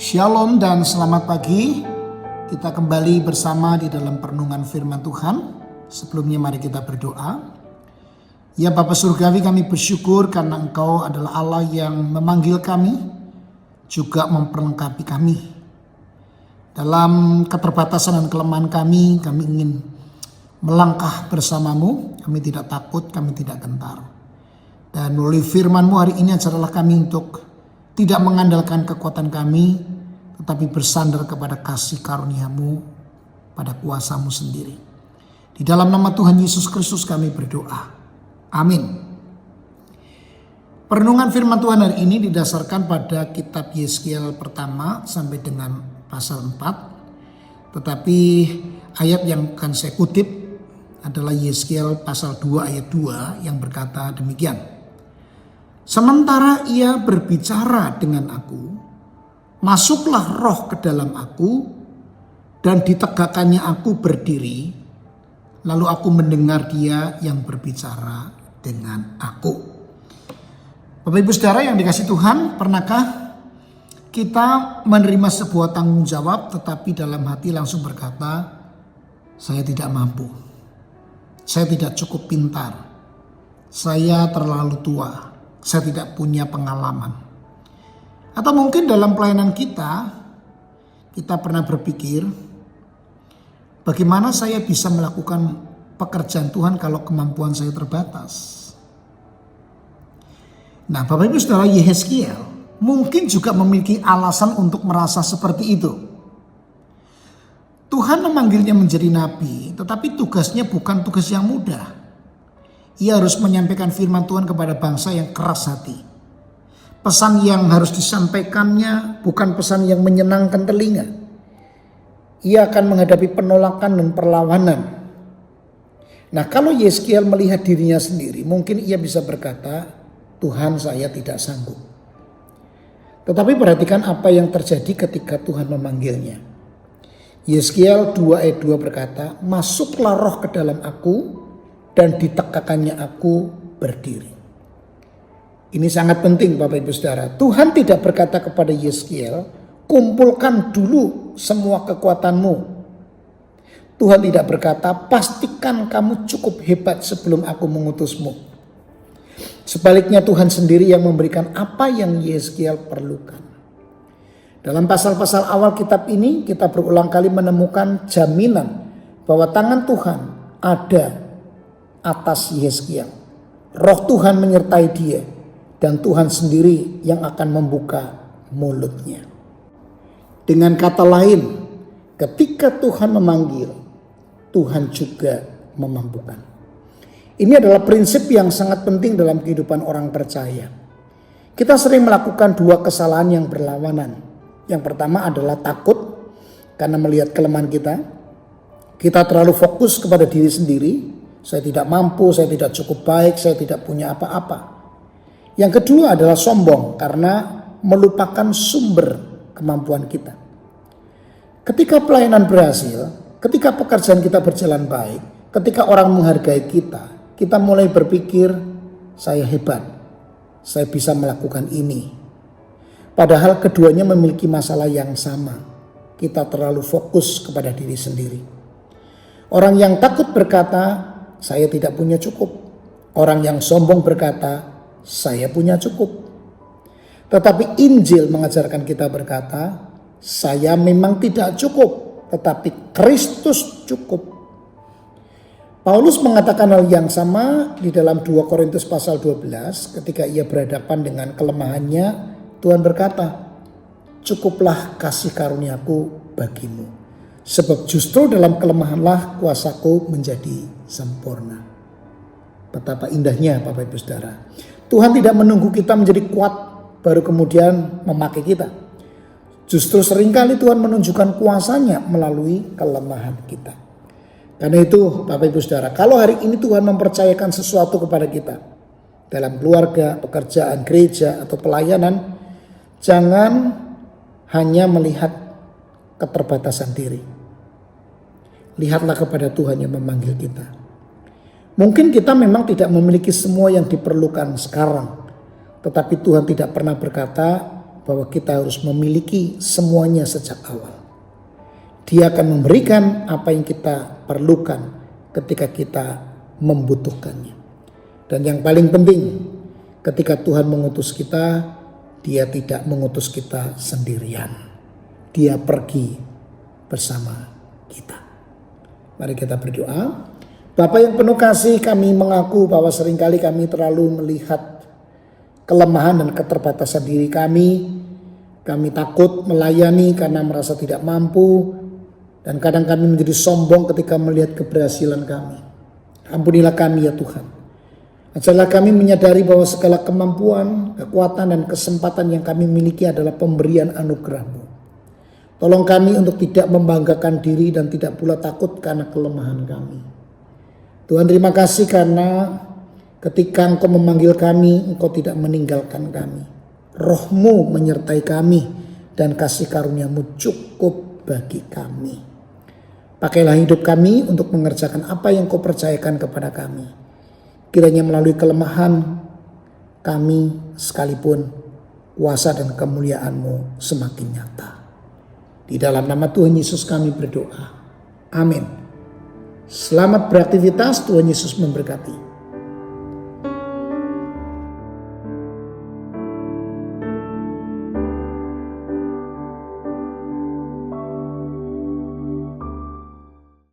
Shalom dan selamat pagi. Kita kembali bersama di dalam perenungan firman Tuhan. Sebelumnya mari kita berdoa. Ya Bapa Surgawi, kami bersyukur karena Engkau adalah Allah yang memanggil kami, juga memperlengkapi kami. Dalam keterbatasan dan kelemahan kami ingin melangkah bersamamu. Kami tidak takut, kami tidak gentar. Dan melalui firman-Mu hari ini ajarlah kami untuk tidak mengandalkan kekuatan kami, tetapi bersandar kepada kasih karunia-Mu, pada kuasa-Mu sendiri. Di dalam nama Tuhan Yesus Kristus kami berdoa. Amin. Perenungan firman Tuhan hari ini didasarkan pada kitab Yeskiel pertama sampai dengan pasal 4. Tetapi ayat yang akan saya kutip adalah Yeskiel pasal 2 ayat 2 yang berkata demikian. Sementara ia berbicara dengan aku, masuklah roh ke dalam aku, dan ditegakkannya aku berdiri, lalu aku mendengar dia yang berbicara dengan aku. Bapak Ibu Saudara yang dikasih Tuhan, pernahkah kita menerima sebuah tanggung jawab tetapi dalam hati langsung berkata, saya tidak mampu, saya tidak cukup pintar, saya terlalu tua, saya tidak punya pengalaman. Atau mungkin dalam pelayanan kita pernah berpikir, bagaimana saya bisa melakukan pekerjaan Tuhan kalau kemampuan saya terbatas. Nah, Bapak Ibu Saudara, Yeskiel mungkin juga memiliki alasan untuk merasa seperti itu. Tuhan memanggilnya menjadi nabi, tetapi tugasnya bukan tugas yang mudah. Ia harus menyampaikan firman Tuhan kepada bangsa yang keras hati. Pesan yang harus disampaikannya bukan pesan yang menyenangkan telinga. Ia akan menghadapi penolakan dan perlawanan. Nah, kalau Yeskiel melihat dirinya sendiri, mungkin ia bisa berkata, Tuhan, saya tidak sanggup. Tetapi perhatikan apa yang terjadi ketika Tuhan memanggilnya. Yeskiel 2 ayat 2 berkata, masuklah roh ke dalam aku, dan ditegakkannya aku berdiri. Ini sangat penting Bapak Ibu Saudara. Tuhan tidak berkata kepada Yeskiel, kumpulkan dulu semua kekuatanmu. Tuhan tidak berkata, pastikan kamu cukup hebat sebelum aku mengutusmu. Sebaliknya Tuhan sendiri yang memberikan apa yang Yeskiel perlukan. Dalam pasal-pasal awal kitab ini kita berulang kali menemukan jaminan bahwa tangan Tuhan ada atas Yeskiel. Roh Tuhan menyertai dia dan Tuhan sendiri yang akan membuka mulutnya. Dengan kata lain, ketika Tuhan memanggil, Tuhan juga memampukan. Ini adalah prinsip yang sangat penting dalam kehidupan orang percaya. Kita sering melakukan dua kesalahan yang berlawanan. Yang pertama adalah takut karena melihat kelemahan kita. Kita terlalu fokus kepada diri sendiri. Saya tidak mampu, saya tidak cukup baik, saya tidak punya apa-apa. Yang kedua adalah sombong karena melupakan sumber kemampuan kita. Ketika pelayanan berhasil, ketika pekerjaan kita berjalan baik, ketika orang menghargai kita mulai berpikir, saya hebat, saya bisa melakukan ini. Padahal keduanya memiliki masalah yang sama. Kita terlalu fokus kepada diri sendiri. Orang yang takut berkata, saya tidak punya cukup. Orang yang sombong berkata, saya punya cukup. Tetapi Injil mengajarkan kita berkata, saya memang tidak cukup, tetapi Kristus cukup. Paulus mengatakan hal yang sama di dalam 2 Korintus pasal 12 ketika ia berhadapan dengan kelemahannya. Tuhan berkata, cukuplah kasih karuniaku bagimu. Sebab justru dalam kelemahanlah kuasaku menjadi sempurna. Betapa indahnya Bapak Ibu Saudara. Tuhan tidak menunggu kita menjadi kuat baru kemudian memakai kita. Justru seringkali Tuhan menunjukkan kuasanya melalui kelemahan kita. Karena itu Bapak Ibu Saudara, kalau hari ini Tuhan mempercayakan sesuatu kepada kita, dalam keluarga, pekerjaan, gereja atau pelayanan, jangan hanya melihat keterbatasan diri. Lihatlah kepada Tuhan yang memanggil kita. Mungkin kita memang tidak memiliki semua yang diperlukan sekarang. Tetapi Tuhan tidak pernah berkata bahwa kita harus memiliki semuanya sejak awal. Dia akan memberikan apa yang kita perlukan ketika kita membutuhkannya. Dan yang paling penting, ketika Tuhan mengutus kita, Dia tidak mengutus kita sendirian. Dia pergi bersama kita. Mari kita berdoa. Bapa yang penuh kasih, kami mengaku bahwa seringkali kami terlalu melihat kelemahan dan keterbatasan diri kami. Kami takut melayani karena merasa tidak mampu. Dan kadang kami menjadi sombong ketika melihat keberhasilan kami. Ampunilah kami ya Tuhan. Ajarlah kami menyadari bahwa segala kemampuan, kekuatan, dan kesempatan yang kami miliki adalah pemberian anugerah-Mu. Tolong kami untuk tidak membanggakan diri dan tidak pula takut karena kelemahan kami. Tuhan, terima kasih karena ketika Engkau memanggil kami, Engkau tidak meninggalkan kami. Roh-Mu menyertai kami dan kasih karunia-Mu cukup bagi kami. Pakailah hidup kami untuk mengerjakan apa yang Kau percayakan kepada kami. Kiranya melalui kelemahan kami sekalipun kuasa dan kemuliaan-Mu semakin nyata. Di dalam nama Tuhan Yesus kami berdoa. Amin. Selamat beraktivitas, Tuhan Yesus memberkati.